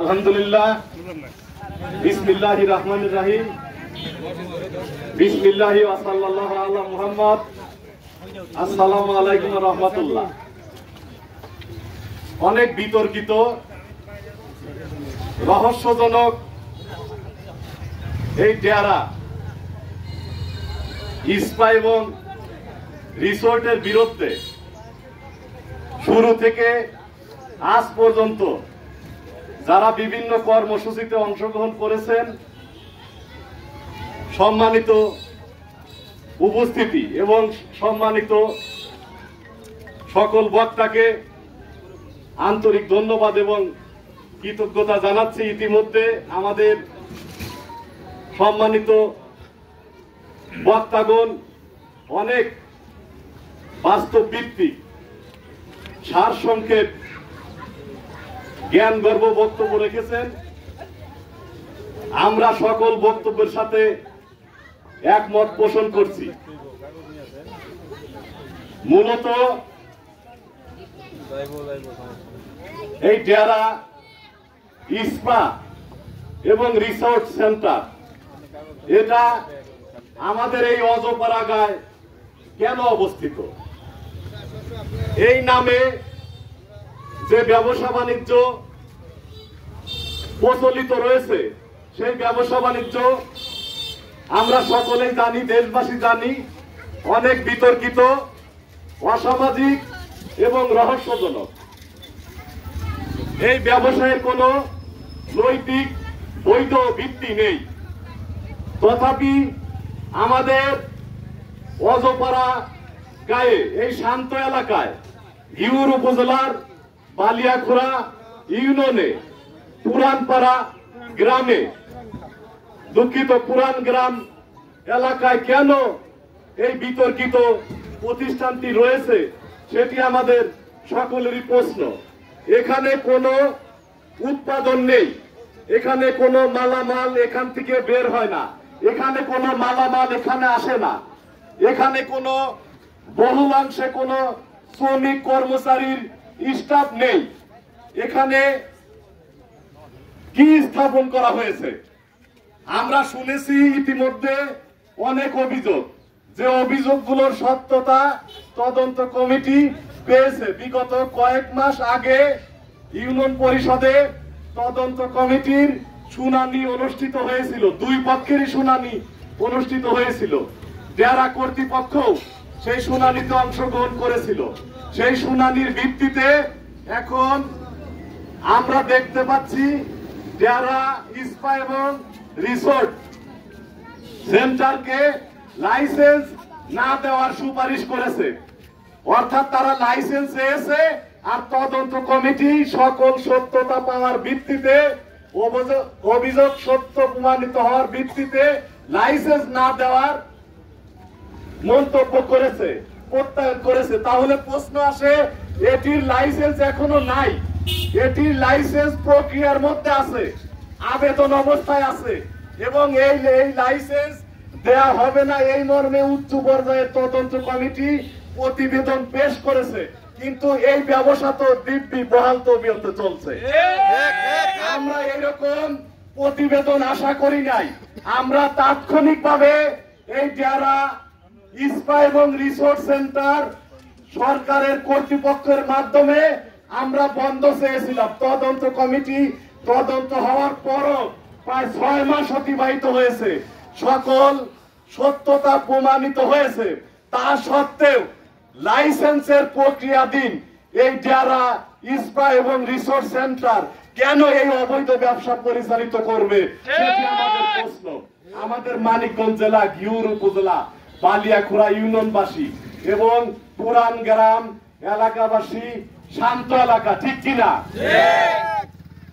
আলহামদুলিল্লাহ, বিসমিল্লাহির রহমানির রহিম, বিসমিল্লাহি ওয়া সাল্লাল্লাহু আলা মুহাম্মদ। আসসালামু আলাইকুম ওয়া রাহমাতুল্লাহ। অনেক বিতর্কিত, রহস্যজনক এই ডেরা ইস্পা এবং রিসোর্টের বিরুদ্ধে শুরু থেকে আজ পর্যন্ত যারা বিভিন্ন কর্মসূচিতে অংশগ্রহণ করেছেন, সম্মানিত উপস্থিতি এবং সম্মানিত সকল বক্তাকে আন্তরিক ধন্যবাদ এবং কৃতজ্ঞতা জানাচ্ছি। ইতিমধ্যে আমাদের সম্মানিত বক্তাগণ অনেক বাস্তব ভিত্তিক সারসংক্ষেপ জ্ঞানগর্ভ বক্তব্য রেখেছেন। আমরা সকল বক্তব্যের সাথে একমত পোষণ করছি। মূলত এই ডেরা ইস্পা এবং রিসোর্ট সেন্টার, এটা আমাদের এই অজপাড়াগায় কেন অবস্থিত? এই নামে যে ব্যবসা বাণিজ্য প্রচলিত রয়েছে, সেই ব্যবসা বাণিজ্য আমরা সকলেই জানি, দেশবাসী জানি, অনেক বিতর্কিত, অসামাজিক এবং রহস্যজনক। এই ব্যবসায়ের কোনো নৈতিক বৈধ ভিত্তি নেই। তথাপি আমাদের অজপাড়া গায়ে এই শান্ত এলাকায় ঘিউর উপজেলার বালিয়াখোড়া ইউনিয়নে পুরানপাড়া গ্রামে, দুঃখিত, পুরান গ্রাম এলাকায় কেন এই বিতর্কিত প্রতিষ্ঠানটি রয়েছে সেটি আমাদের সকলেরই প্রশ্ন। এখানে কোনো উৎপাদন নেই, এখানে কোনো মালামাল এখান থেকে বের হয় না, এখানে কোনো মালামাল এখানে আসে না, এখানে কোনো বহুলাংশে কোনো শ্রমিক কর্মচারীর স্টাফ নেই। এখানে কি স্থাপন করা হয়েছে? আমরা শুনেছি ইতিমধ্যে অনেক অভিযোগ, যে অভিযোগগুলোর সত্যতা তদন্ত কমিটি পেয়েছে। বিগত কয়েক মাস আগে ইউনিয়ন পরিষদে তদন্ত কমিটির শুনানি অনুষ্ঠিত হয়েছিল, দুই পক্ষেরই শুনানি অনুষ্ঠিত হয়েছিল। ডেরা কর্তৃপক্ষ সেই শুনানিতে অংশগ্রহণ করেছিল। সেই শুনানির ভিত্তিতে এখন আমরা দেখতে পাচ্ছি ডেরা ইস্পা এবং রিসোর্ট সেন্টারকে লাইসেন্স না দেওয়ার সুপারিশ করেছে। অর্থাৎ তারা লাইসেন্স চেয়েছে, আর তদন্ত কমিটি সকল সত্যতা পাওয়ার ভিত্তিতে, অভিযোগ সত্য প্রমাণিত হওয়ার ভিত্তিতে লাইসেন্স না দেওয়ার মন্তব্য করেছে, প্রত্যায়ন করেছে। তাহলে প্রশ্ন আসে, এটির লাইসেন্স এখনো নাই, এটির লাইসেন্স প্রক্রিয়ার মধ্যে আছে, আবেদন অবস্থায় আছে, এবং এই লাইসেন্স দেয়া হবে না এই মর্মে উচ্চ পর্যায়ের তদন্ত কমিটি প্রতিবেদন পেশ করেছে। কিন্তু এই ব্যবসা তো দিব্যি বহাল তবিয়তে চলছে। আমরা এরকম প্রতিবেদন আশা করি নাই। আমরা তাৎক্ষণিকভাবে এই ডেরা ইস্পা এবং রিসোর্ট সেন্টার সরকারের কর্তৃপক্ষের মাধ্যমে আমরা বন্ধ চেয়েছিলাম। তদন্ত কমিটি তদন্ত হওয়ার পরও প্রায় 6 মাস অতিবাহিত হয়েছে, সকল সত্যতা প্রমাণিত হয়েছে। তা সত্ত্বেও লাইসেন্সের প্রক্রিয়াধীন এই ডেরা ইস্পা এবং রিসোর্ট সেন্টার কেন এই অবৈধ ব্যবসা পরিচালিত করবে সেটি আমাদের প্রশ্ন। আমাদের মানিকগঞ্জ জেলা ঘিউর উপজেলা বালিয়াখোড়া ইউনিয়নবাসী এবং পুরান গ্রাম এলাকাবাসী শান্ত এলাকা, ঠিক কিনা?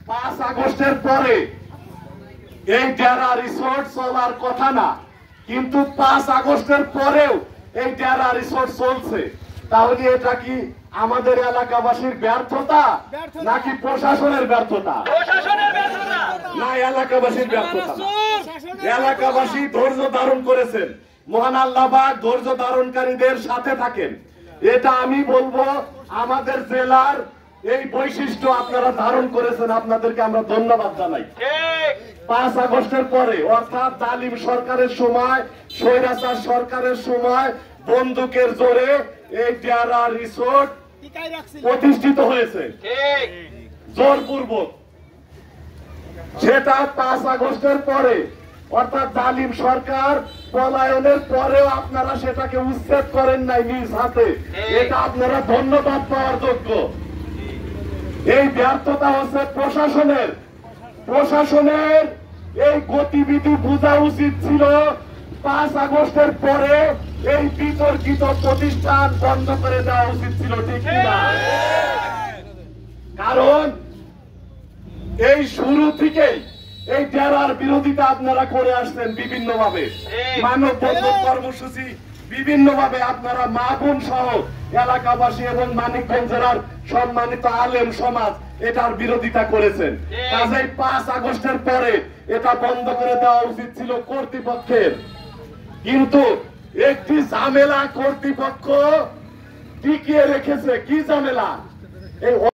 5 আগস্টের পরে এই ডেরা রিসোর্ট চলার কথা না, কিন্তু 5 আগস্টের পরেও এই ডেরা রিসোর্ট চলছে। তাহলে এটা কি আমাদের এলাকাবাসীর ব্যর্থতা নাকি প্রশাসনের ব্যর্থতা? না, এলাকাবাসীর ব্যর্থতা। এলাকাবাসী ধৈর্য ধারণ করেছেন, মহান আল্লাহ পাক ধৈর্য ধারণকারীদের সাথে থাকেন। এটা আমি বলবো আমাদের জেলার এই বৈশিষ্ট্য আপনারা ধারণ করেছেন, আপনাদেরকে আমরা ধন্যবাদ জানাই। 5 আগস্টের পরে অর্থাৎ জালিম সরকারের সময়, স্বৈরাচার সরকারের সময় বন্দুকের জোরে এই ডেরা রিসোর্ট প্রতিষ্ঠিত হয়েছে জোরপূর্বক। সেটা 5 আগস্টের পরে অর্থাৎ জালিম সরকার পলায়নের পরেও আপনারা সেটাকে উচ্ছেদ করেন নাই নিজ হাতে, এটা আপনারা ধন্যবাদ পাওয়ার যোগ্য। এই ব্যর্থতা হচ্ছে প্রশাসনের এই গতিবিধি বোঝা উচিত ছিল। 5 আগস্টের পরে এই বিতর্কিত প্রতিষ্ঠান বন্ধ করে দেওয়া উচিত ছিল, ঠিক কিনা? কারণ এই শুরু থেকেই এই ডেরার বিরোধিতা আপনারা করে আসছেন বিভিন্নভাবে, মানববন্ধন কর্মসূচি বিভিন্নভাবে আপনারা মা বোন সহ এলাকাবাসী এবং মানিকগঞ্জ জেলার সম্মানিত আলেম সমাজ এটার বিরোধিতা করেছেন। কাজেই 5 আগস্টের পরে এটা বন্ধ করে দেওয়া উচিত ছিল কর্তৃপক্ষের। কিন্তু একটি ঝামেলা কর্তৃপক্ষ টিকিয়ে রেখেছে। কি ঝামেলা? এই